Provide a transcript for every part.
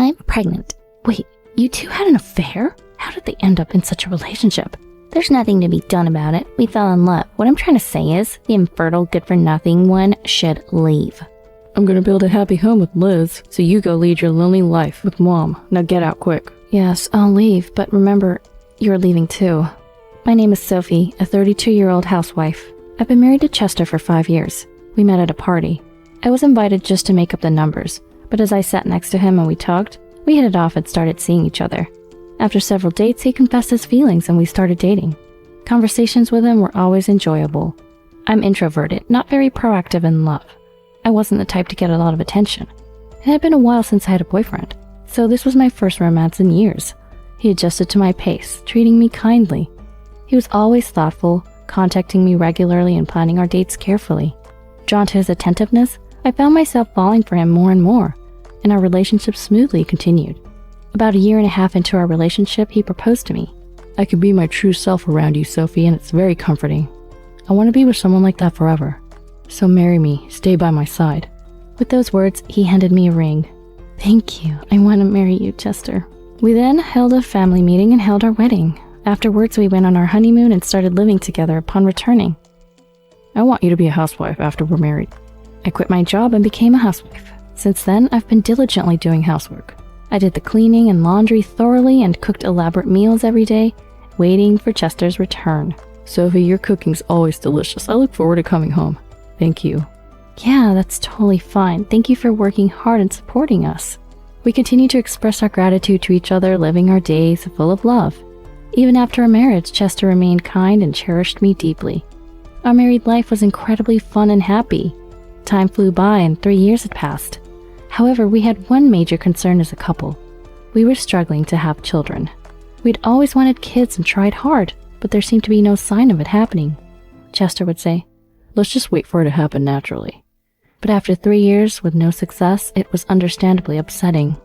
I'm pregnant. Wait, you two had an affair? How did they end up in such a relationship? There's nothing to be done about it. We fell in love. What I'm trying to say is, the infertile good-for-nothing one should leave. I'm gonna build a happy home with Liz, so you go lead your lonely life with Mom. Now get out quick. Yes, I'll leave, but remember, you're leaving too. My name is Sophie, a 32-year-old housewife. I've been married to Chester for 5 years. We met at a party. I was invited just to make up the numbers, but as I sat next to him and we talked, we hit it off and started seeing each other. After several dates, he confessed his feelings and we started dating. Conversations with him were always enjoyable. I'm introverted, not very proactive in love. I wasn't the type to get a lot of attention. It had been a while since I had a boyfriend, so this was my first romance in years. He adjusted to my pace, treating me kindly. He was always thoughtful, contacting me regularly and planning our dates carefully. Drawn to his attentiveness, I found myself falling for him more and more, and our relationship smoothly continued. About 1.5 years into our relationship, he proposed to me. I can be my true self around you, Sophie, and it's very comforting. I want to be with someone like that forever. So marry me, stay by my side. With those words, he handed me a ring. Thank you. I want to marry you, Chester. We then held a family meeting and held our wedding. Afterwards, we went on our honeymoon and started living together upon returning. I want you to be a housewife after we're married. I quit my job and became a housewife. Since then, I've been diligently doing housework. I did the cleaning and laundry thoroughly and cooked elaborate meals every day, waiting for Chester's return. Sophie, your cooking's always delicious. I look forward to coming home. Thank you. Yeah, that's totally fine. Thank you for working hard and supporting us. We continue to express our gratitude to each other, living our days full of love. Even after our marriage, Chester remained kind and cherished me deeply. Our married life was incredibly fun and happy. Time flew by and 3 years had passed. However, we had one major concern as a couple. We were struggling to have children. We'd always wanted kids and tried hard, but there seemed to be no sign of it happening. Chester would say, "Let's just wait for it to happen naturally." But after 3 years with no success, it was understandably upsetting.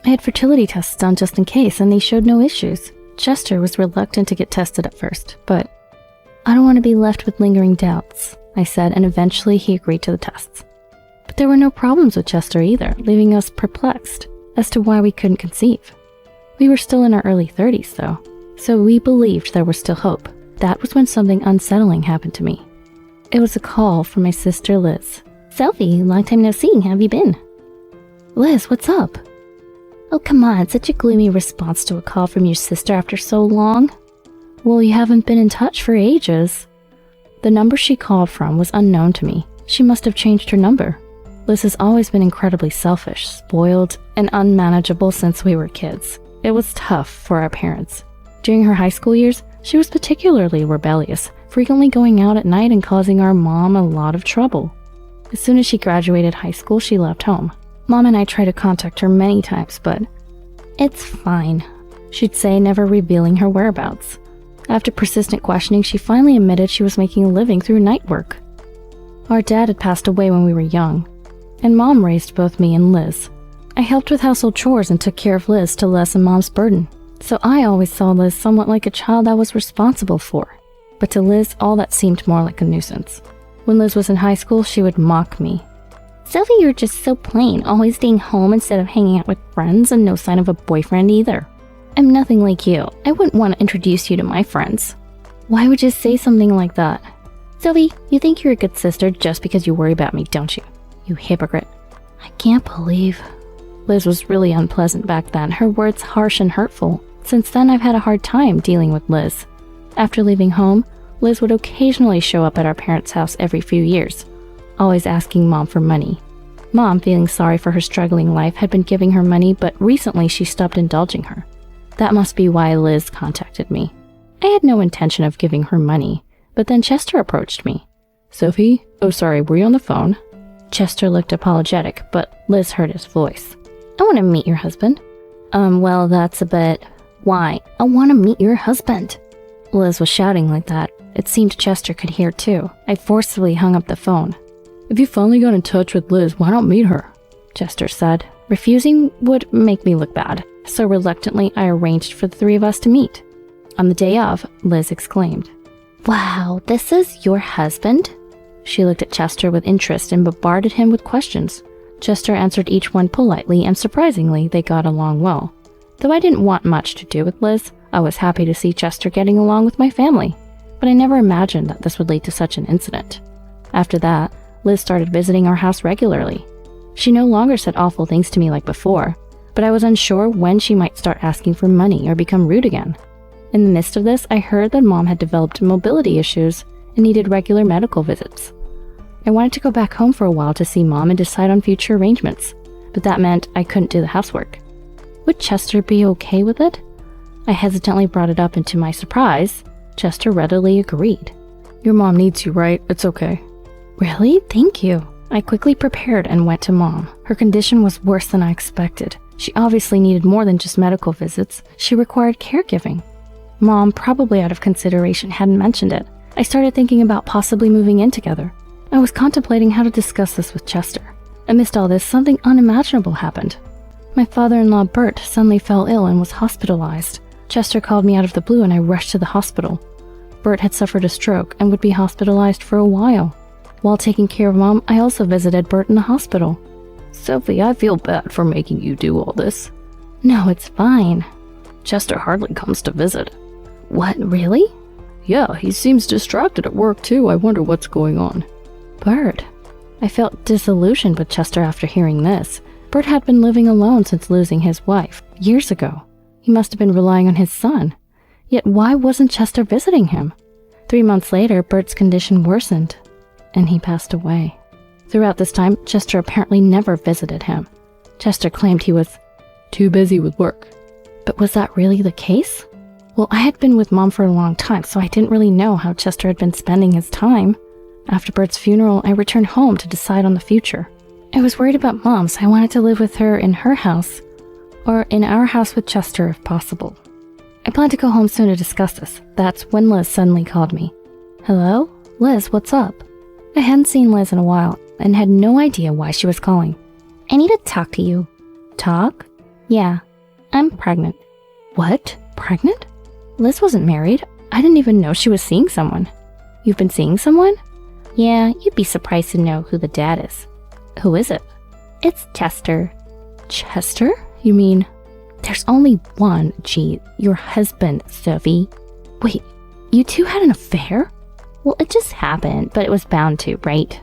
I had fertility tests done just in case, and they showed no issues. Chester was reluctant to get tested at first, but I don't want to be left with lingering doubts, I said, and eventually he agreed to the tests. But there were no problems with Chester either, leaving us perplexed as to why we couldn't conceive. We were still in our early 30s though, so we believed there was still hope. That was when something unsettling happened to me. It was a call from my sister Liz. Sophie, long time no see, how have you been? Liz, what's up? Oh come on, such a gloomy response to a call from your sister after so long. Well, you haven't been in touch for ages. The number she called from was unknown to me. She must have changed her number. Liz has always been incredibly selfish, spoiled, and unmanageable since we were kids. It was tough for our parents. During her high school years, she was particularly rebellious, frequently going out at night and causing our mom a lot of trouble. As soon as she graduated high school, she left home. Mom and I tried to contact her many times, but it's fine, she'd say, never revealing her whereabouts. After persistent questioning, she finally admitted she was making a living through night work. Our dad had passed away when we were young, and Mom raised both me and Liz. I helped with household chores and took care of Liz to lessen Mom's burden, so I always saw Liz somewhat like a child I was responsible for. But to Liz, all that seemed more like a nuisance. When Liz was in high school, she would mock me. Sophie, you're just so plain, always staying home instead of hanging out with friends and no sign of a boyfriend either. I'm nothing like you. I wouldn't want to introduce you to my friends. Why would you say something like that? Sophie, you think you're a good sister just because you worry about me, don't you? You hypocrite. I can't believe. Liz was really unpleasant back then, her words harsh and hurtful. Since then, I've had a hard time dealing with Liz. After leaving home, Liz would occasionally show up at our parents' house every few years, always asking Mom for money. Mom, feeling sorry for her struggling life, had been giving her money, but recently she stopped indulging her. That must be why Liz contacted me. I had no intention of giving her money, but then Chester approached me. Sophie? Oh, sorry, were you on the phone? Chester looked apologetic, but Liz heard his voice. I want to meet your husband. Well, that's a bit... Why? I want to meet your husband. Liz was shouting like that. It seemed Chester could hear too. I forcibly hung up the phone. If you finally got in touch with Liz, why not meet her? Chester said. Refusing would make me look bad, so reluctantly I arranged for the three of us to meet. On the day of, Liz exclaimed, "Wow, this is your husband?" She looked at Chester with interest and bombarded him with questions. Chester answered each one politely, and surprisingly, they got along well. Though I didn't want much to do with Liz, I was happy to see Chester getting along with my family, but I never imagined that this would lead to such an incident. After that, Liz started visiting our house regularly. She no longer said awful things to me like before, but I was unsure when she might start asking for money or become rude again. In the midst of this, I heard that Mom had developed mobility issues and needed regular medical visits. I wanted to go back home for a while to see Mom and decide on future arrangements, but that meant I couldn't do the housework. Would Chester be okay with it? I hesitantly brought it up, and to my surprise, Chester readily agreed. Your mom needs you, right? It's okay. Really? Thank you. I quickly prepared and went to Mom. Her condition was worse than I expected. She obviously needed more than just medical visits. She required caregiving. Mom, probably out of consideration, hadn't mentioned it. I started thinking about possibly moving in together. I was contemplating how to discuss this with Chester. Amidst all this, something unimaginable happened. My father-in-law, Bert, suddenly fell ill and was hospitalized. Chester called me out of the blue and I rushed to the hospital. Bert had suffered a stroke and would be hospitalized for a while. While taking care of Mom, I also visited Bert in the hospital. Sophie, I feel bad for making you do all this. No, it's fine. Chester hardly comes to visit. What, really? Yeah, he seems distracted at work too. I wonder what's going on. Bert. I felt disillusioned with Chester after hearing this. Bert had been living alone since losing his wife, years ago. He must have been relying on his son. Yet why wasn't Chester visiting him? 3 months later, Bert's condition worsened, and he passed away. Throughout this time, Chester apparently never visited him. Chester claimed he was too busy with work. But was that really the case? Well, I had been with Mom for a long time, so I didn't really know how Chester had been spending his time. After Bert's funeral, I returned home to decide on the future. I was worried about Mom, so I wanted to live with her in her house, or in our house with Chester if possible. I planned to go home soon to discuss this. That's when Liz suddenly called me. Hello? Liz, what's up? I hadn't seen Liz in a while, and had no idea why she was calling. I need to talk to you. Talk? Yeah, I'm pregnant. What? Pregnant? Liz wasn't married. I didn't even know she was seeing someone. You've been seeing someone? Yeah, you'd be surprised to know who the dad is. Who is it? It's Chester. Chester? You mean... There's only one, your husband, Sophie. Wait, you two had an affair? Well, it just happened, but it was bound to, right?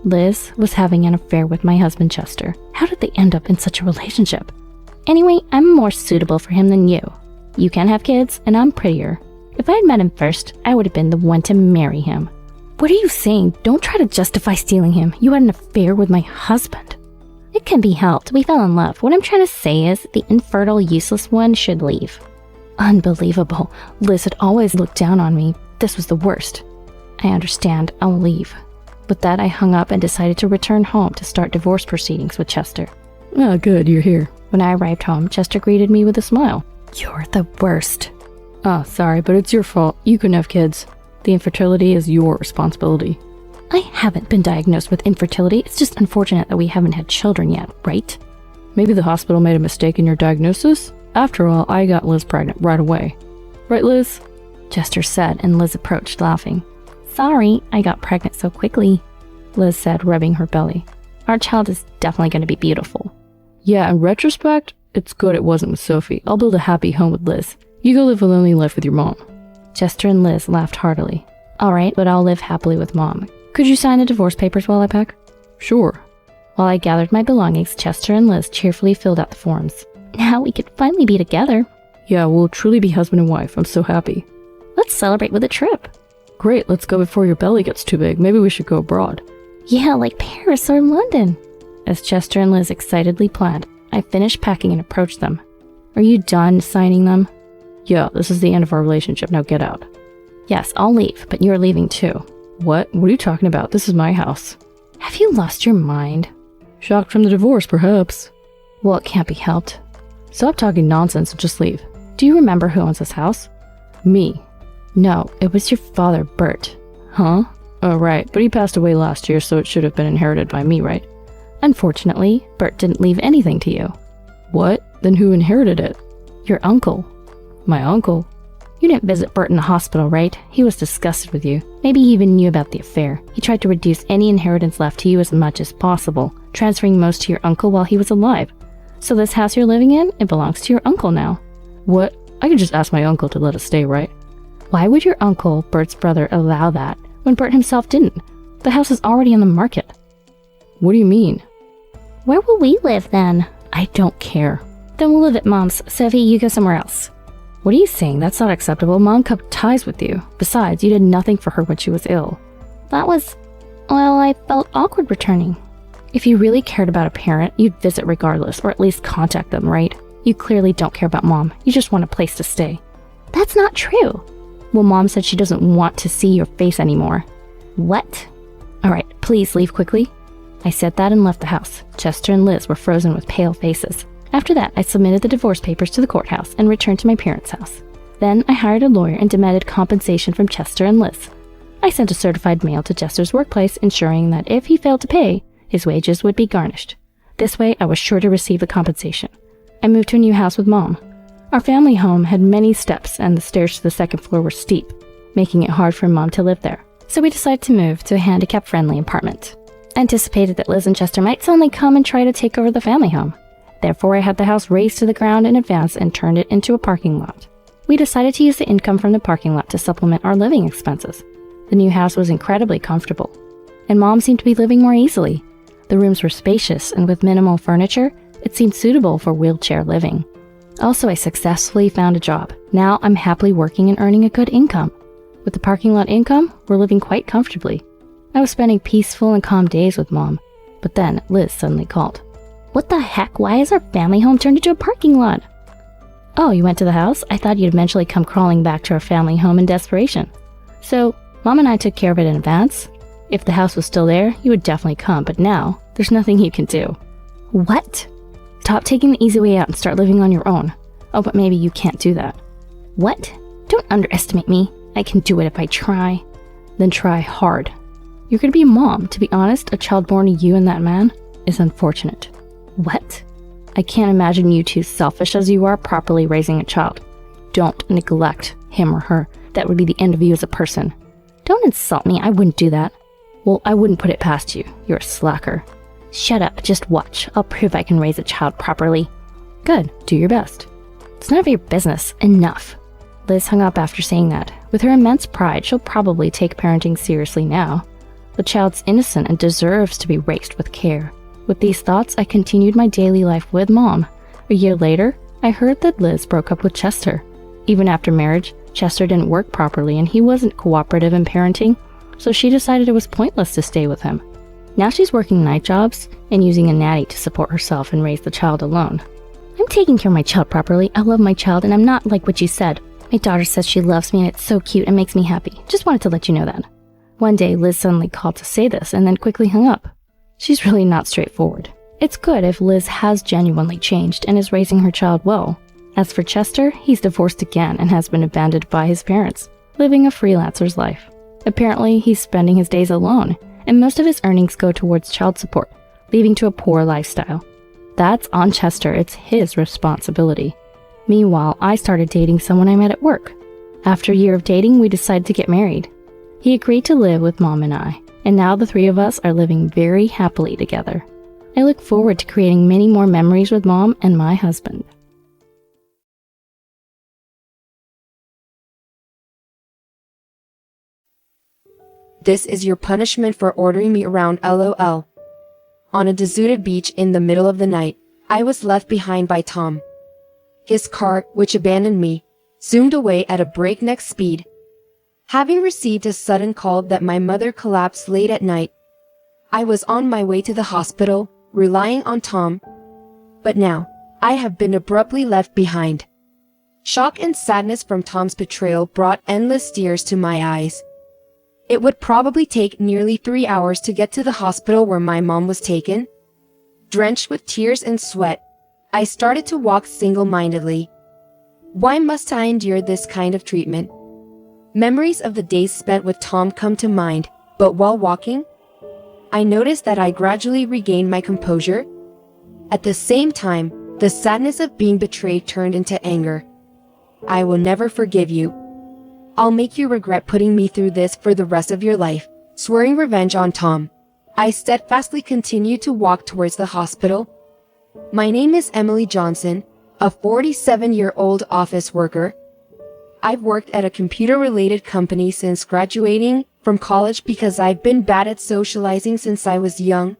Liz was having an affair with my husband, Chester. How did they end up in such a relationship? Anyway, I'm more suitable for him than you. You can't have kids, and I'm prettier. If I had met him first, I would have been the one to marry him. What are you saying? Don't try to justify stealing him. You had an affair with my husband. It can be helped. We fell in love. What I'm trying to say is, the infertile, useless one should leave. Unbelievable. Liz had always looked down on me. This was the worst. I understand. I'll leave. With that, I hung up and decided to return home to start divorce proceedings with Chester. Oh, good, you're here. When I arrived home, Chester greeted me with a smile. You're the worst. Oh, sorry, but it's your fault. You couldn't have kids. The infertility is your responsibility. I haven't been diagnosed with infertility. It's just unfortunate that we haven't had children yet, right? Maybe the hospital made a mistake in your diagnosis? After all, I got Liz pregnant right away. Right, Liz? Chester said, and Liz approached, laughing. Sorry, I got pregnant so quickly, Liz said, rubbing her belly. Our child is definitely going to be beautiful. Yeah, in retrospect, it's good it wasn't with Sophie. I'll build a happy home with Liz. You go live a lonely life with your mom. Chester and Liz laughed heartily. All right, but I'll live happily with Mom. Could you sign the divorce papers while I pack? Sure. While I gathered my belongings, Chester and Liz cheerfully filled out the forms. Now we could finally be together. Yeah, we'll truly be husband and wife. I'm so happy. Let's celebrate with a trip. Great, let's go before your belly gets too big. Maybe we should go abroad. Yeah, like Paris or London. As Chester and Liz excitedly planned, I finished packing and approached them. Are you done signing them? Yeah, this is the end of our relationship. Now get out. Yes, I'll leave, but you're leaving too. What? What are you talking about? This is my house. Have you lost your mind? Shocked from the divorce, perhaps. Well, it can't be helped. Stop talking nonsense and just leave. Do you remember who owns this house? Me. No, it was your father, Bert. Huh? Oh, right, but he passed away last year, so it should have been inherited by me, right? Unfortunately, Bert didn't leave anything to you. What? Then who inherited it? Your uncle. My uncle? You didn't visit Bert in the hospital, right? He was disgusted with you. Maybe he even knew about the affair. He tried to reduce any inheritance left to you as much as possible. transferring most to your uncle while he was alive. So this house you're living in, it belongs to your uncle now. What? I could just ask my uncle to let us stay, right? Why would your uncle, Bert's brother, allow that when Bert himself didn't? The house is already on the market. What do you mean? Where will we live then? I don't care. Then we'll live at Mom's. Sophie, you go somewhere else. What are you saying? That's not acceptable. Mom cut ties with you. Besides, you did nothing for her when she was ill. I felt awkward returning. If you really cared about a parent, you'd visit regardless, or at least contact them, right? You clearly don't care about Mom. You just want a place to stay. That's not true. Well, Mom said she doesn't want to see your face anymore. What? Alright, please leave quickly. I said that and left the house. Chester and Liz were frozen with pale faces. After that, I submitted the divorce papers to the courthouse and returned to my parents' house. Then I hired a lawyer and demanded compensation from Chester and Liz. I sent a certified mail to Chester's workplace, ensuring that if he failed to pay, his wages would be garnished. This way, I was sure to receive the compensation. I moved to a new house with Mom. Our family home had many steps, and the stairs to the second floor were steep, making it hard for Mom to live there. So we decided to move to a handicap-friendly apartment. I anticipated that Liz and Chester might suddenly come and try to take over the family home. Therefore, I had the house razed to the ground in advance and turned it into a parking lot. We decided to use the income from the parking lot to supplement our living expenses. The new house was incredibly comfortable, and Mom seemed to be living more easily. The rooms were spacious, and with minimal furniture, it seemed suitable for wheelchair living. Also, I successfully found a job. Now I'm happily working and earning a good income. With the parking lot income, we're living quite comfortably. I was spending peaceful and calm days with Mom, but then Liz suddenly called. What the heck? Why is our family home turned into a parking lot? Oh, you went to the house? I thought you'd eventually come crawling back to our family home in desperation. So, Mom and I took care of it in advance. If the house was still there, you would definitely come, but now, there's nothing you can do. What? Stop taking the easy way out and start living on your own. Oh, but maybe you can't do that. What? Don't underestimate me. I can do it if I try. Then try hard. You're gonna be a mom. To be honest, a child born to you and that man is unfortunate. What? I can't imagine you two, selfish as you are, properly raising a child. Don't neglect him or her. That would be the end of you as a person. Don't insult me. I wouldn't do that. Well, I wouldn't put it past you. You're a slacker. Shut up. Just watch. I'll prove I can raise a child properly. Good. Do your best. It's none of your business. Enough. Liz hung up after saying that. With her immense pride, she'll probably take parenting seriously now. The child's innocent and deserves to be raised with care. With these thoughts, I continued my daily life with Mom. A year later, I heard that Liz broke up with Chester. Even after marriage, Chester didn't work properly and he wasn't cooperative in parenting, so she decided it was pointless to stay with him. Now she's working night jobs and using a nanny to support herself and raise the child alone. I'm taking care of my child properly. I love my child and I'm not like what you said. My daughter says she loves me and it's so cute and makes me happy. Just wanted to let you know that. One day, Liz suddenly called to say this and then quickly hung up. She's really not straightforward. It's good if Liz has genuinely changed and is raising her child well. As for Chester, he's divorced again and has been abandoned by his parents, living a freelancer's life. Apparently, he's spending his days alone, and most of his earnings go towards child support, leading to a poor lifestyle. That's on Chester. It's his responsibility. Meanwhile, I started dating someone I met at work. After a year of dating, we decided to get married. He agreed to live with Mom and I, and now the three of us are living very happily together. I look forward to creating many more memories with Mom and my husband. This is your punishment for ordering me around, LOL. On a deserted beach in the middle of the night, I was left behind by Tom. His car, which abandoned me, zoomed away at a breakneck speed. Having received a sudden call that my mother collapsed late at night, I was on my way to the hospital, relying on Tom. But now, I have been abruptly left behind. Shock and sadness from Tom's betrayal brought endless tears to my eyes. It would probably take nearly 3 hours to get to the hospital where my mom was taken. Drenched with tears and sweat, I started to walk single-mindedly. Why must I endure this kind of treatment? Memories of the days spent with Tom come to mind, but while walking, I noticed that I gradually regained my composure. At the same time, the sadness of being betrayed turned into anger. I will never forgive you. I'll make you regret putting me through this for the rest of your life, swearing revenge on Tom. I steadfastly continued to walk towards the hospital. My name is Emily Johnson, a 47-year-old office worker. I've worked at a computer-related company since graduating from college because I've been bad at socializing since I was young.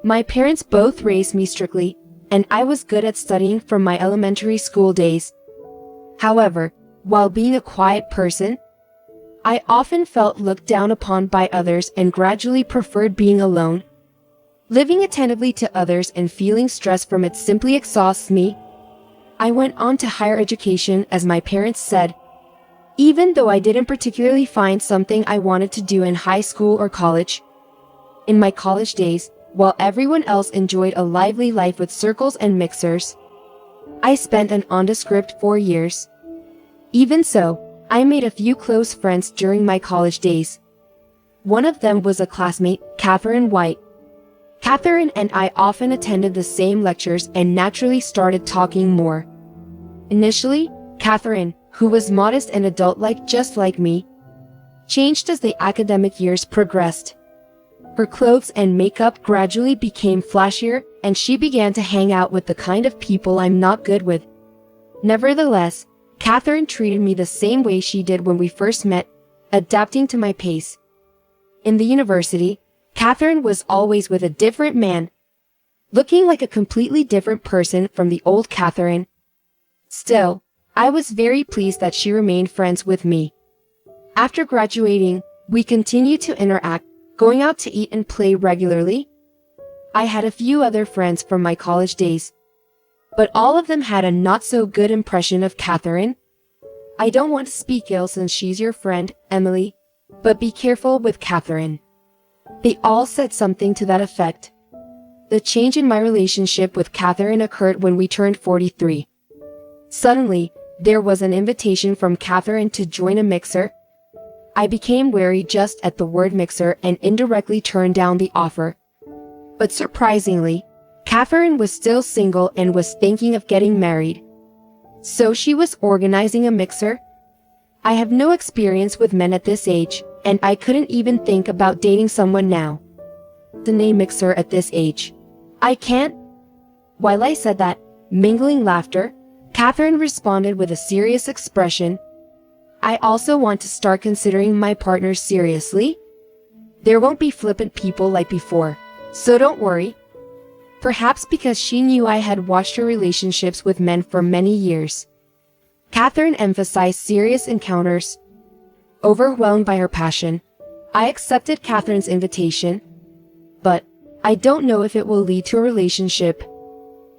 My parents both raised me strictly, and I was good at studying from my elementary school days. However, while being a quiet person, I often felt looked down upon by others and gradually preferred being alone. Living attentively to others and feeling stress from it simply exhausts me. I went on to higher education, as my parents said, even though I didn't particularly find something I wanted to do in high school or college. In my college days, while everyone else enjoyed a lively life with circles and mixers, I spent an nondescript 4 years. Even so, I made a few close friends during my college days. One of them was a classmate, Catherine White. Catherine and I often attended the same lectures and naturally started talking more. Initially, Catherine, who was modest and adult-like just like me, changed as the academic years progressed. Her clothes and makeup gradually became flashier, and she began to hang out with the kind of people I'm not good with. Nevertheless, Catherine treated me the same way she did when we first met, adapting to my pace. In the university, Catherine was always with a different man, looking like a completely different person from the old Catherine. Still, I was very pleased that she remained friends with me. After graduating, we continued to interact, going out to eat and play regularly. I had a few other friends from my college days, but all of them had a not-so-good impression of Catherine. I don't want to speak ill since she's your friend, Emily, but be careful with Catherine. They all said something to that effect. The change in my relationship with Catherine occurred when we turned 43. Suddenly, there was an invitation from Catherine to join a mixer. I became wary just at the word mixer and indirectly turned down the offer. But surprisingly, Catherine was still single and was thinking of getting married. So she was organizing a mixer. I have no experience with men at this age, and I couldn't even think about dating someone now. The name mixer at this age. I can't. While I said that, mingling laughter, Catherine responded with a serious expression. I also want to start considering my partner seriously. There won't be flippant people like before, so don't worry. Perhaps because she knew I had watched her relationships with men for many years, Catherine emphasized serious encounters. Overwhelmed by her passion, I accepted Catherine's invitation. But I don't know if it will lead to a relationship.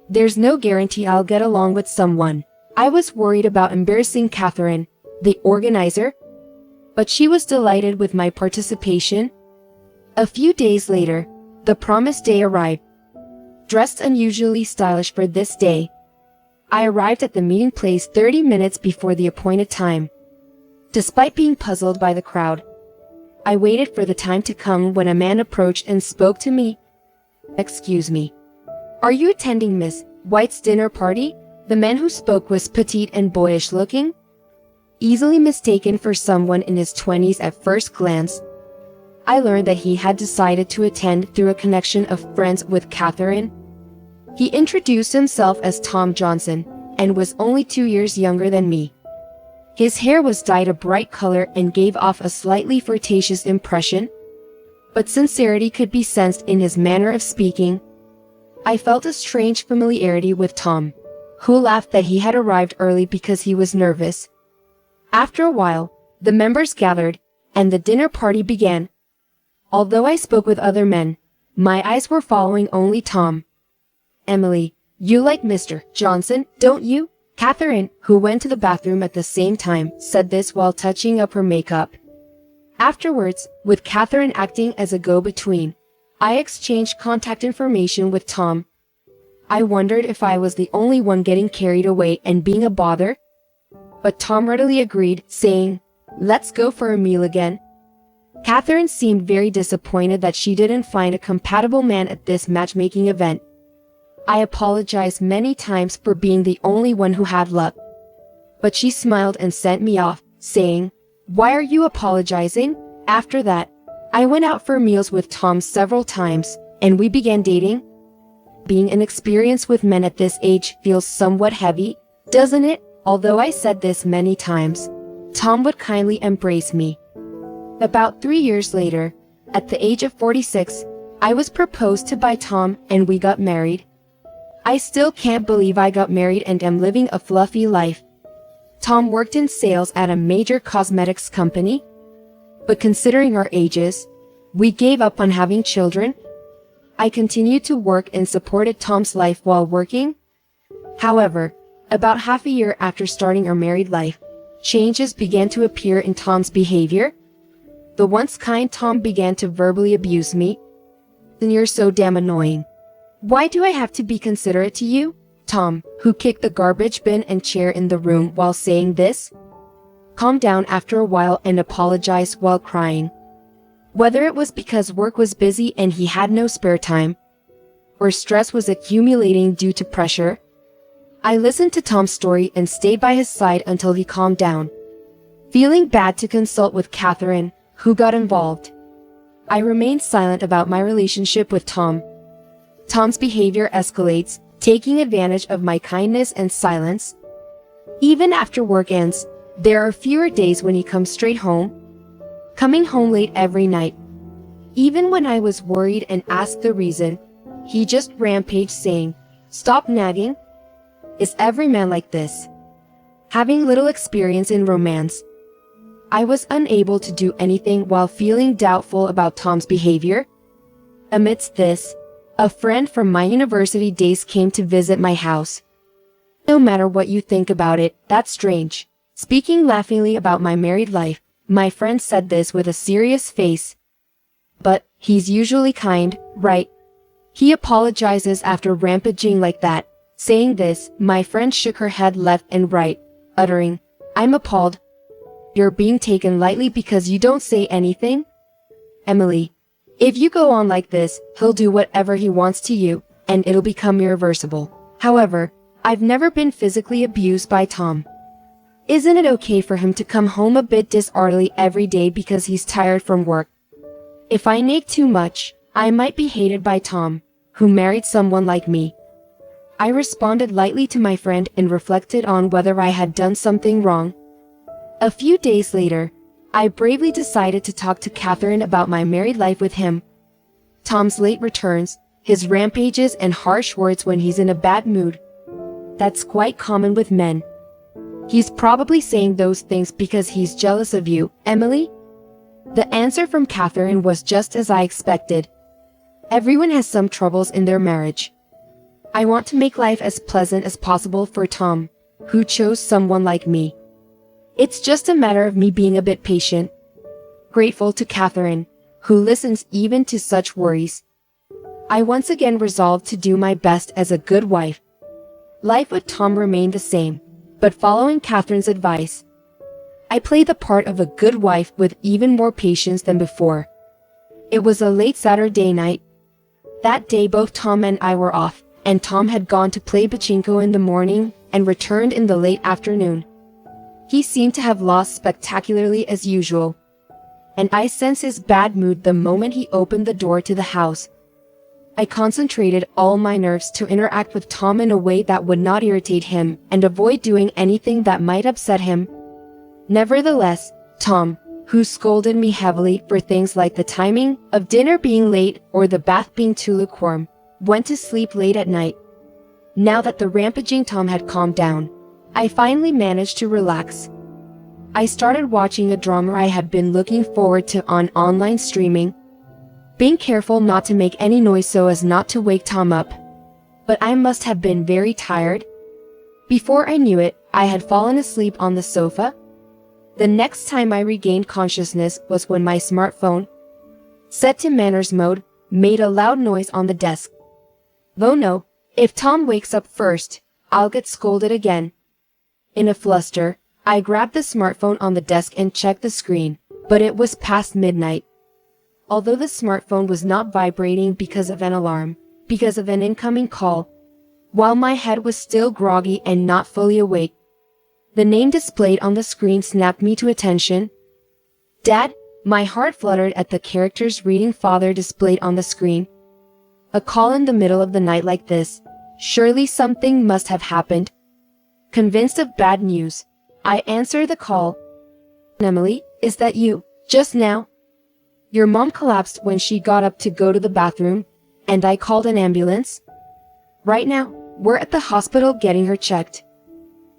There's no guarantee I'll get along with someone. I was worried about embarrassing Catherine, the organizer, but she was delighted with my participation. A few days later, the promised day arrived. Dressed unusually stylish for this day, I arrived at the meeting place 30 minutes before the appointed time. Despite being puzzled by the crowd, I waited for the time to come when a man approached and spoke to me. "Excuse me. Are you attending Miss White's dinner party?" The man who spoke was petite and boyish looking, easily mistaken for someone in his 20s at first glance. I learned that he had decided to attend through a connection of friends with Catherine. He introduced himself as Tom Johnson and was only 2 years younger than me. His hair was dyed a bright color and gave off a slightly flirtatious impression, but sincerity could be sensed in his manner of speaking. I felt a strange familiarity with Tom, who laughed that he had arrived early because he was nervous. After a while, the members gathered, and the dinner party began. Although I spoke with other men, my eyes were following only Tom. "Emily, you like Mr. Johnson, don't you?" Catherine, who went to the bathroom at the same time, said this while touching up her makeup. Afterwards, with Catherine acting as a go-between, I exchanged contact information with Tom. I wondered if I was the only one getting carried away and being a bother. But Tom readily agreed, saying, "Let's go for a meal again." Catherine seemed very disappointed that she didn't find a compatible man at this matchmaking event. I apologized many times for being the only one who had luck, but she smiled and sent me off, saying, "Why are you apologizing?" After that, I went out for meals with Tom several times, and we began dating. Being inexperienced with men at this age feels somewhat heavy, doesn't it? Although I said this many times, Tom would kindly embrace me. About 3 years later, at the age of 46, I was proposed to by Tom and we got married. I still can't believe I got married and am living a fluffy life. Tom worked in sales at a major cosmetics company, but considering our ages, we gave up on having children. I continued to work and supported Tom's life while working. However, about half a year after starting our married life, changes began to appear in Tom's behavior. The once kind Tom began to verbally abuse me. "Then you're so damn annoying. Why do I have to be considerate to you?" Tom, who kicked the garbage bin and chair in the room while saying this, calmed down after a while and apologized while crying. Whether it was because work was busy and he had no spare time, or stress was accumulating due to pressure, I listened to Tom's story and stayed by his side until he calmed down. Feeling bad to consult with Catherine, who got involved, I remained silent about my relationship with Tom. Tom's behavior escalates, taking advantage of my kindness and silence. Even after work ends, there are fewer days when he comes straight home, coming home late every night. Even when I was worried and asked the reason, he just rampaged saying, "Stop nagging." Is every man like this? Having little experience in romance, I was unable to do anything while feeling doubtful about Tom's behavior. Amidst this, a friend from my university days came to visit my house. No matter what you think about it, that's strange. Speaking laughingly about my married life, my friend said this with a serious face. But he's usually kind, right? He apologizes after rampaging like that. Saying this, my friend shook her head left and right, uttering, "I'm appalled. You're being taken lightly because you don't say anything? Emily, if you go on like this, he'll do whatever he wants to you, and it'll become irreversible." However, I've never been physically abused by Tom. Isn't it okay for him to come home a bit disorderly every day because he's tired from work? If I nag too much, I might be hated by Tom, who married someone like me. I responded lightly to my friend and reflected on whether I had done something wrong. A few days later, I bravely decided to talk to Catherine about my married life with him. Tom's late returns, his rampages and harsh words when he's in a bad mood. That's quite common with men. He's probably saying those things because he's jealous of you, Emily. The answer from Catherine was just as I expected. Everyone has some troubles in their marriage. I want to make life as pleasant as possible for Tom, who chose someone like me. It's just a matter of me being a bit patient. Grateful to Catherine, who listens even to such worries. I once again resolved to do my best as a good wife. Life with Tom remained the same, but following Catherine's advice, I played the part of a good wife with even more patience than before. It was a late Saturday night. That day both Tom and I were off, and Tom had gone to play pachinko in the morning and returned in the late afternoon. He seemed to have lost spectacularly as usual, and I sensed his bad mood the moment he opened the door to the house. I concentrated all my nerves to interact with Tom in a way that would not irritate him and avoid doing anything that might upset him. Nevertheless, Tom, who scolded me heavily for things like the timing of dinner being late or the bath being too lukewarm, went to sleep late at night. Now that the rampaging Tom had calmed down, I finally managed to relax. I started watching a drama I had been looking forward to on online streaming, being careful not to make any noise so as not to wake Tom up. But I must have been very tired. Before I knew it, I had fallen asleep on the sofa. The next time I regained consciousness was when my smartphone, set to manners mode, made a loud noise on the desk. Oh no, if Tom wakes up first, I'll get scolded again. In a fluster, I grabbed the smartphone on the desk and checked the screen, but it was past midnight. Although the smartphone was not vibrating because of an alarm, because of an incoming call, while my head was still groggy and not fully awake, the name displayed on the screen snapped me to attention. "Dad, My heart fluttered at the characters reading father displayed on the screen. A call in the middle of the night like this. Surely something must have happened. Convinced of bad news, I answered the call. Emily, is that you? Just now? Your mom collapsed when she got up to go to the bathroom, and I called an ambulance. Right now, we're at the hospital getting her checked.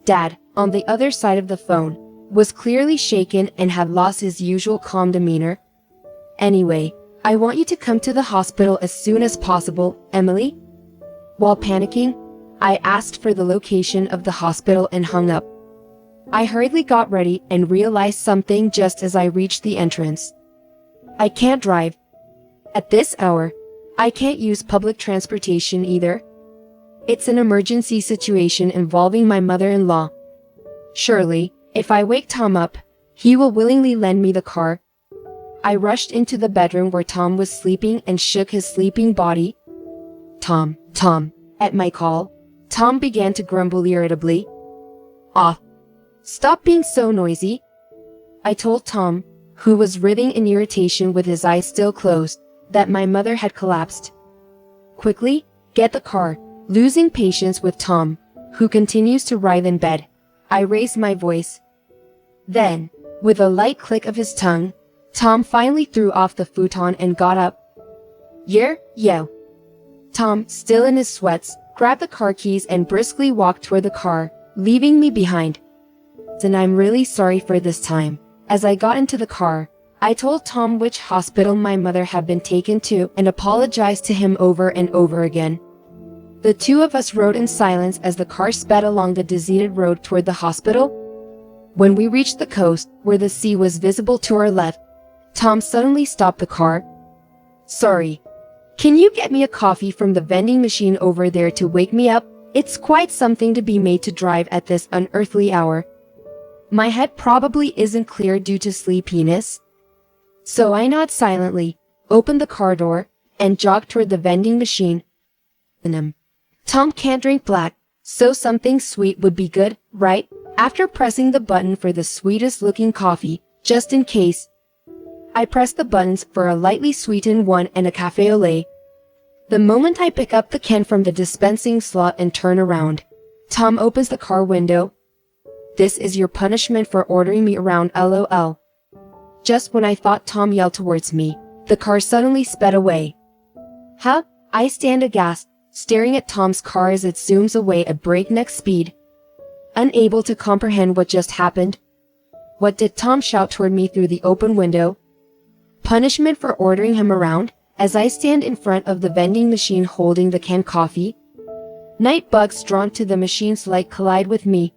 Dad, on the other side of the phone, was clearly shaken and had lost his usual calm demeanor. Anyway, I want you to come to the hospital as soon as possible, Emily. While panicking, I asked for the location of the hospital and hung up. I hurriedly got ready and realized something just as I reached the entrance. I can't drive. At this hour, I can't use public transportation either. It's an emergency situation involving my mother-in-law. Surely, if I wake Tom up, he will willingly lend me the car. I rushed into the bedroom where Tom was sleeping and shook his sleeping body. Tom. At my call, Tom began to grumble irritably. "Ah, stop being so noisy," I told Tom, who was writhing in irritation with his eyes still closed, that my mother had collapsed. "Quickly, get the car." Losing patience with Tom, who continues to writhe in bed, I raised my voice. Then, with a light click of his tongue, Tom finally threw off the futon and got up. Yo. Tom, still in his sweats, grabbed the car keys and briskly walked toward the car, leaving me behind. And I'm really sorry for this time. As I got into the car, I told Tom which hospital my mother had been taken to and apologized to him over and over again. The two of us rode in silence as the car sped along the deserted road toward the hospital. When we reached the coast, where the sea was visible to our left, Tom suddenly stopped the car. "Sorry. Can you get me a coffee from the vending machine over there to wake me up? It's quite something to be made to drive at this unearthly hour." My head probably isn't clear due to sleepiness. So I nod silently, opened the car door, and jogged toward the vending machine. Tom can't drink black, so something sweet would be good, right? After pressing the button for the sweetest looking coffee, just in case, I press the buttons for a lightly sweetened one and a café au lait. The moment I pick up the can from the dispensing slot and turn around, Tom opens the car window. "This is your punishment for ordering me around, LOL." Just when I thought Tom yelled towards me, the car suddenly sped away. "Huh?" I stand aghast, staring at Tom's car as it zooms away at breakneck speed, unable to comprehend what just happened. What did Tom shout toward me through the open window? Punishment for ordering him around, as I stand in front of the vending machine holding the canned coffee. Night bugs drawn to the machine's light collide with me.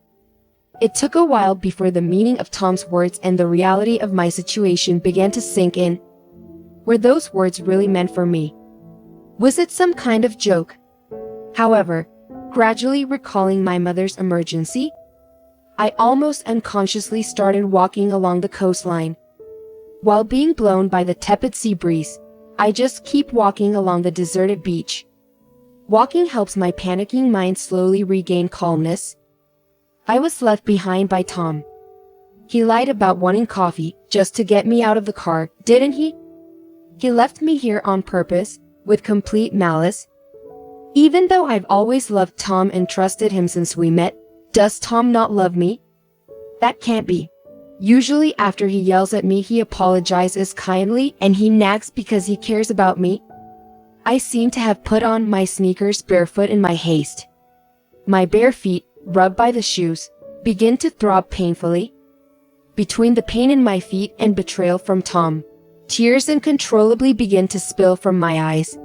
It took a while before the meaning of Tom's words and the reality of my situation began to sink in. Were those words really meant for me? Was it some kind of joke? However, gradually recalling my mother's emergency, I almost unconsciously started walking along the coastline. While being blown by the tepid sea breeze, I just keep walking along the deserted beach. Walking helps my panicking mind slowly regain calmness. I was left behind by Tom. He lied about wanting coffee just to get me out of the car, didn't he? He left me here on purpose, with complete malice. Even though I've always loved Tom and trusted him since we met, does Tom not love me? That can't be. Usually after he yells at me, he apologizes kindly and he nags because he cares about me. I seem to have put on my sneakers barefoot in my haste. My bare feet, rubbed by the shoes, begin to throb painfully. Between the pain in my feet and betrayal from Tom, tears uncontrollably begin to spill from my eyes.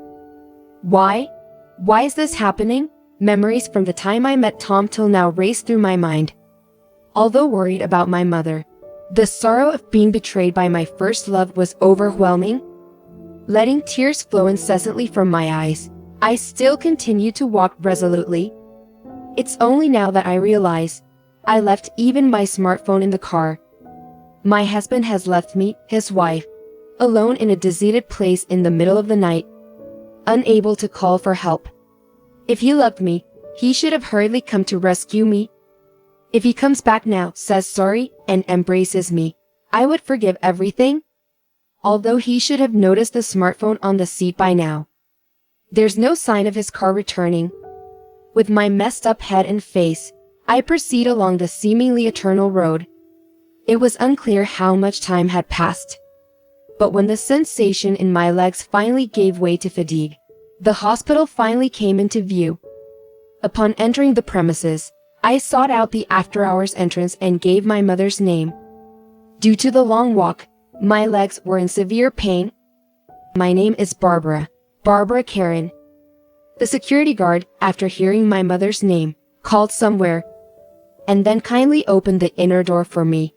Why? Why is this happening? Memories from the time I met Tom till now race through my mind. Although worried about my mother, the sorrow of being betrayed by my first love was overwhelming. Letting tears flow incessantly from my eyes, I still continue to walk resolutely. It's only now that I realize I left even my smartphone in the car. My husband has left me, his wife, alone in a deserted place in the middle of the night, unable to call for help. If he loved me, he should have hurriedly come to rescue me. If he comes back now, says sorry, and embraces me, I would forgive everything. although he should have noticed the smartphone on the seat by now. There's no sign of his car returning. With my messed up head and face, I proceed along the seemingly eternal road. It was unclear how much time had passed. But when the sensation in my legs finally gave way to fatigue, the hospital finally came into view. Upon entering the premises, I sought out the after-hours entrance and gave my mother's name. Due to the long walk, my legs were in severe pain. My name is Barbara Karen. The security guard, after hearing my mother's name, called somewhere, and then kindly opened the inner door for me.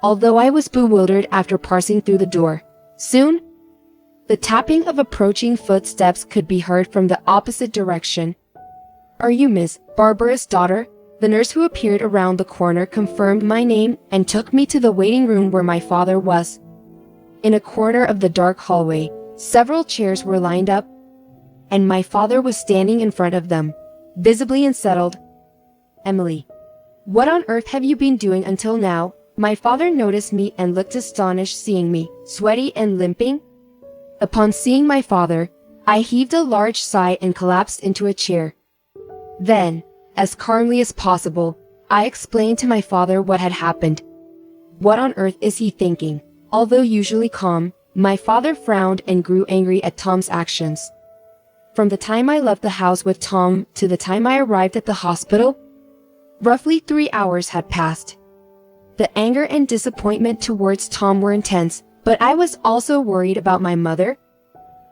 Although I was bewildered after passing through the door, soon, the tapping of approaching footsteps could be heard from the opposite direction. "Are you Miss Barbara's daughter?" The nurse who appeared around the corner confirmed my name and took me to the waiting room where my father was. In a corner of the dark hallway, several chairs were lined up, and my father was standing in front of them, visibly unsettled. "Emily, what on earth have you been doing until now?" My father noticed me and looked astonished seeing me, sweaty and limping. Upon seeing my father, I heaved a large sigh and collapsed into a chair. Then, as calmly as possible, I explained to my father what had happened. What on earth is he thinking? Although usually calm, my father frowned and grew angry at Tom's actions. From the time I left the house with Tom to the time I arrived at the hospital, roughly 3 hours had passed. The anger and disappointment towards Tom were intense, but I was also worried about my mother.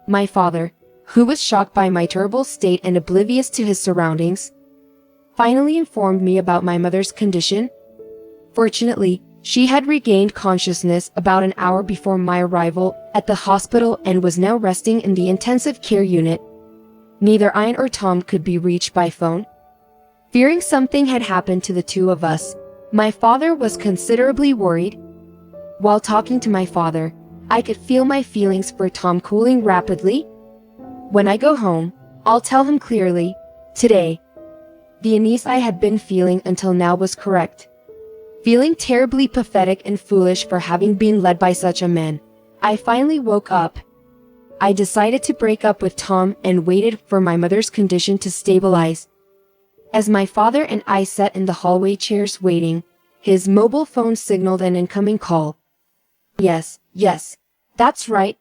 My father, who was shocked by my terrible state and oblivious to his surroundings, finally informed me about my mother's condition. Fortunately, she had regained consciousness about an hour before my arrival at the hospital and was now resting in the intensive care unit. Neither I or Tom could be reached by phone. Fearing something had happened to the two of us, my father was considerably worried. While talking to my father, I could feel my feelings for Tom cooling rapidly. When I go home, I'll tell him clearly, today. The unease I had been feeling until now was correct. Feeling terribly pathetic and foolish for having been led by such a man, I finally woke up. I decided to break up with Tom and waited for my mother's condition to stabilize. As my father and I sat in the hallway chairs waiting, his mobile phone signaled an incoming call. Yes, that's right.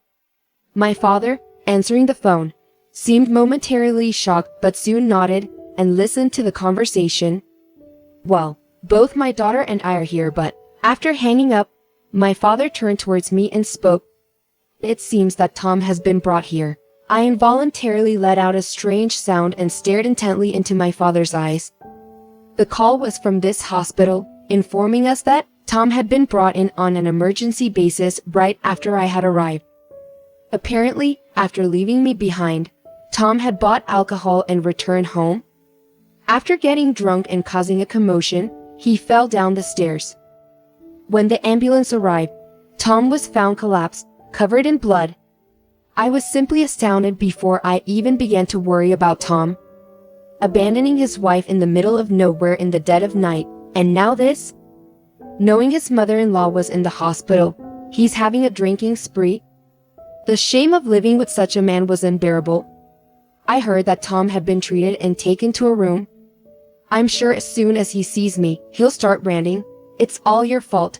My father, answering the phone, seemed momentarily shocked but soon nodded and listened to the conversation. "Well, both my daughter and I are here, but..." After hanging up, my father turned towards me and spoke. "It seems that Tom has been brought here." I involuntarily let out a strange sound and stared intently into my father's eyes. The call was from this hospital, informing us that Tom had been brought in on an emergency basis right after I had arrived. Apparently, after leaving me behind, Tom had bought alcohol and returned home. After getting drunk and causing a commotion, he fell down the stairs. When the ambulance arrived, Tom was found collapsed, covered in blood. I was simply astounded before I even began to worry about Tom. Abandoning his wife in the middle of nowhere in the dead of night, and now this? Knowing his mother-in-law was in the hospital, he's having a drinking spree. The shame of living with such a man was unbearable. I heard that Tom had been treated and taken to a room. I'm sure as soon as he sees me, he'll start ranting, "It's all your fault."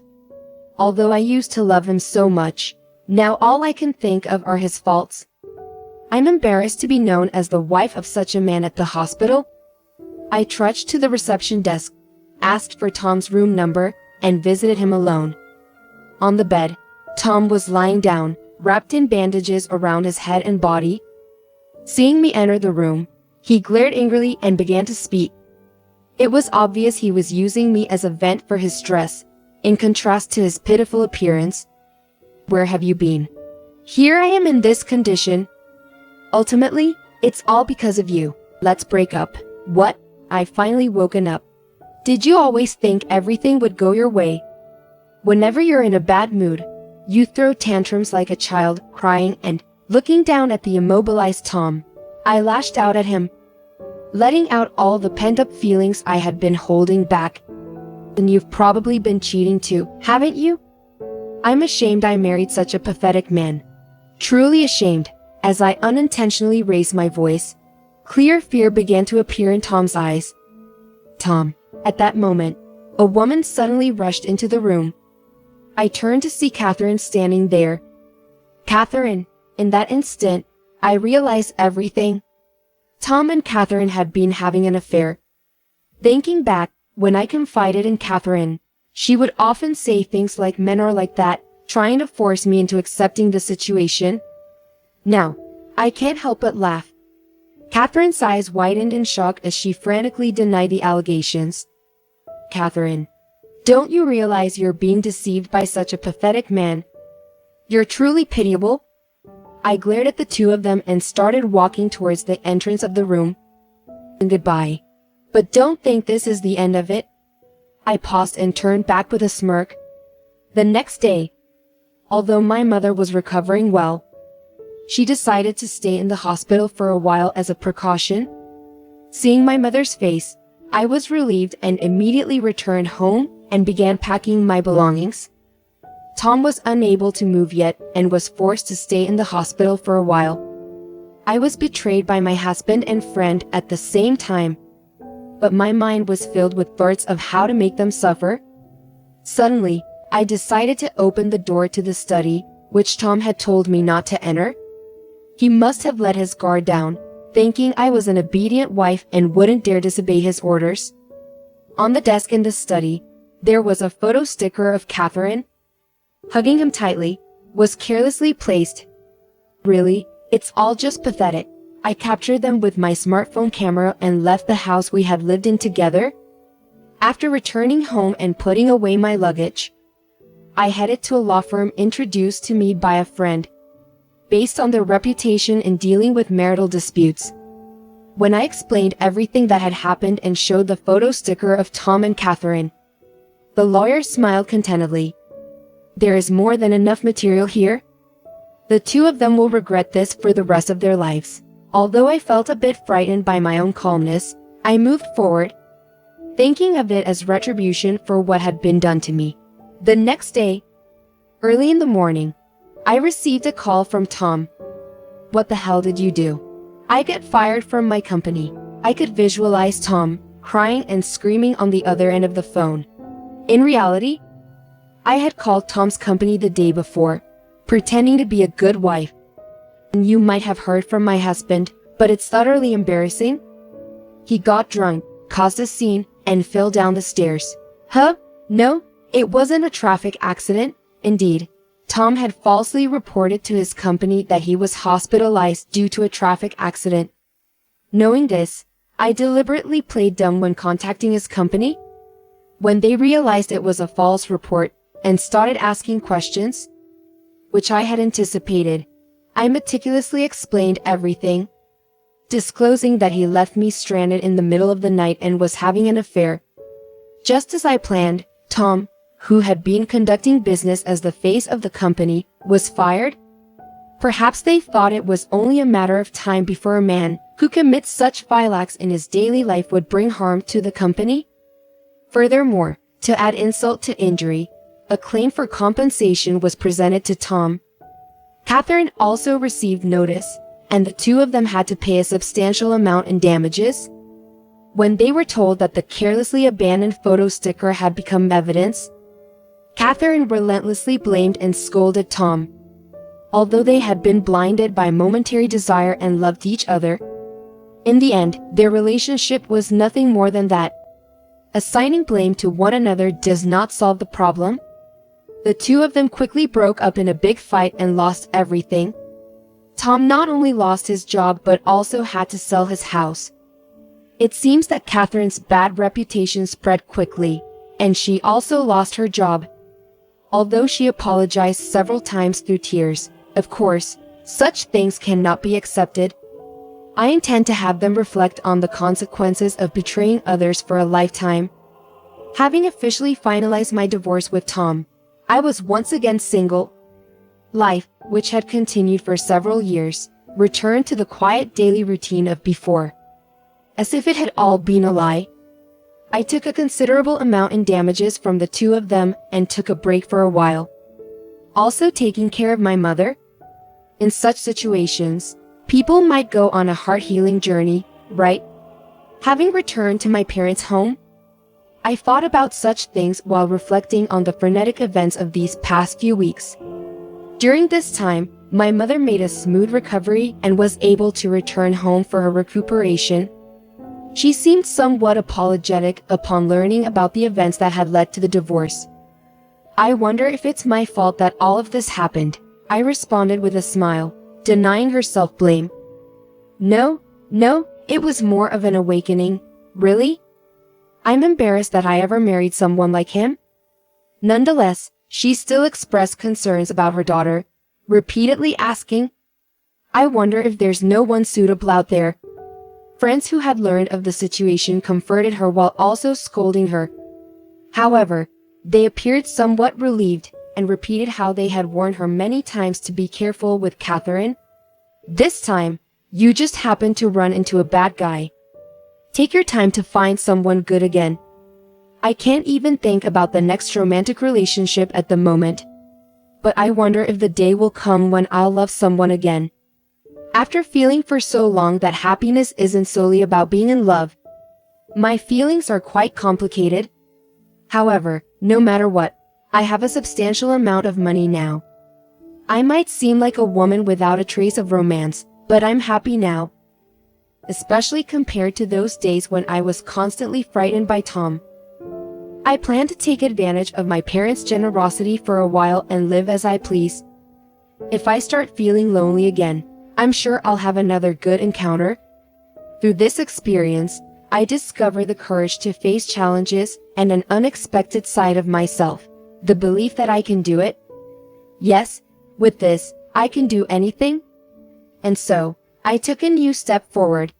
Although I used to love him so much, now all I can think of are his faults. I'm embarrassed to be known as the wife of such a man at the hospital. I trudged to the reception desk, asked for Tom's room number, and visited him alone. On the bed, Tom was lying down, wrapped in bandages around his head and body. Seeing me enter the room, he glared angrily and began to speak. It was obvious he was using me as a vent for his stress, in contrast to his pitiful appearance. "Where have you been? Here I am in this condition. Ultimately, it's all because of you. Let's break up." "What?" I've finally woken up. "Did you always think everything would go your way? Whenever you're in a bad mood, you throw tantrums like a child, crying and..." Looking down at the immobilized Tom, I lashed out at him, letting out all the pent-up feelings I had been holding back. "And you've probably been cheating too, haven't you? I'm ashamed I married such a pathetic man. Truly ashamed. As I unintentionally raised my voice, clear fear began to appear in Tom's eyes. Tom. At that moment, a woman suddenly rushed into the room. I turned to see Catherine standing there. Catherine. In that instant, I realized everything. Tom and Catherine had been having an affair. Thinking back, when I confided in Catherine, she would often say things like men are like that, trying to force me into accepting the situation. Now, I can't help but laugh. Catherine's eyes widened in shock as she frantically denied the allegations. Catherine, don't you realize you're being deceived by such a pathetic man? You're truly pitiable. I glared at the two of them and started walking towards the entrance of the room. Goodbye. But don't think this is the end of it. I paused and turned back with a smirk. The next day, although my mother was recovering well, she decided to stay in the hospital for a while as a precaution. Seeing my mother's face, I was relieved and immediately returned home and began packing my belongings. Tom was unable to move yet and was forced to stay in the hospital for a while. I was betrayed by my husband and friend at the same time, but my mind was filled with thoughts of how to make them suffer. Suddenly, I decided to open the door to the study, which Tom had told me not to enter. He must have let his guard down, thinking I was an obedient wife and wouldn't dare disobey his orders. On the desk in the study, there was a photo sticker of Catherine. Hugging him tightly, was carelessly placed. Really, it's all just pathetic. I captured them with my smartphone camera and left the house we had lived in together. After returning home and putting away my luggage, I headed to a law firm introduced to me by a friend, based on their reputation in dealing with marital disputes. When I explained everything that had happened and showed the photo sticker of Tom and Catherine, the lawyer smiled contentedly. There is more than enough material here. The two of them will regret this for the rest of their lives. Although I felt a bit frightened by my own calmness, I moved forward, thinking of it as retribution for what had been done to me. The next day, early in the morning, I received a call from Tom. What the hell did you do? I get fired from my company. I could visualize Tom, crying and screaming on the other end of the phone. In reality, I had called Tom's company the day before, pretending to be a good wife. And you might have heard from my husband, but it's utterly embarrassing. He got drunk, caused a scene, and fell down the stairs. Huh? No, it wasn't a traffic accident. Indeed, Tom had falsely reported to his company that he was hospitalized due to a traffic accident. Knowing this, I deliberately played dumb when contacting his company. When they realized it was a false report and started asking questions, which I had anticipated, I meticulously explained everything, disclosing that he left me stranded in the middle of the night and was having an affair. Just as I planned, Tom, who had been conducting business as the face of the company, was fired. Perhaps they thought it was only a matter of time before a man who commits such vile acts in his daily life would bring harm to the company. Furthermore, to add insult to injury, a claim for compensation was presented to Tom. Catherine also received notice, and the two of them had to pay a substantial amount in damages. When they were told that the carelessly abandoned photo sticker had become evidence, Catherine relentlessly blamed and scolded Tom. Although they had been blinded by momentary desire and loved each other, in the end, their relationship was nothing more than that. Assigning blame to one another does not solve the problem. The two of them quickly broke up in a big fight and lost everything. Tom not only lost his job but also had to sell his house. It seems that Catherine's bad reputation spread quickly, and she also lost her job. Although she apologized several times through tears, of course, such things cannot be accepted. I intend to have them reflect on the consequences of betraying others for a lifetime. Having officially finalized my divorce with Tom, I was once again single. Life, which had continued for several years, returned to the quiet daily routine of before. As if it had all been a lie, I took a considerable amount in damages from the two of them and took a break for a while. also taking care of my mother? In such situations, people might go on a heart-healing journey, right? Having returned to my parents' home, I thought about such things while reflecting on the frenetic events of these past few weeks. During this time, my mother made a smooth recovery and was able to return home for her recuperation. She seemed somewhat apologetic upon learning about the events that had led to the divorce. I wonder if it's my fault that all of this happened, I responded with a smile, denying her self-blame. No, it was more of an awakening. Really? I'm embarrassed that I ever married someone like him. Nonetheless, she still expressed concerns about her daughter, repeatedly asking, I wonder if there's no one suitable out there. Friends who had learned of the situation comforted her while also scolding her. However, they appeared somewhat relieved and repeated how they had warned her many times to be careful with Catherine. This time, you just happened to run into a bad guy. Take your time to find someone good again. I can't even think about the next romantic relationship at the moment. But I wonder if the day will come when I'll love someone again. After feeling for so long that happiness isn't solely about being in love, my feelings are quite complicated. However, no matter what, I have a substantial amount of money now. I might seem like a woman without a trace of romance, but I'm happy now. Especially compared to those days when I was constantly frightened by Tom. I plan to take advantage of my parents' generosity for a while and live as I please. If I start feeling lonely again, I'm sure I'll have another good encounter. Through this experience, I discover the courage to face challenges and an unexpected side of myself, the belief that I can do it. Yes, with this, I can do anything. And so, I took a new step forward,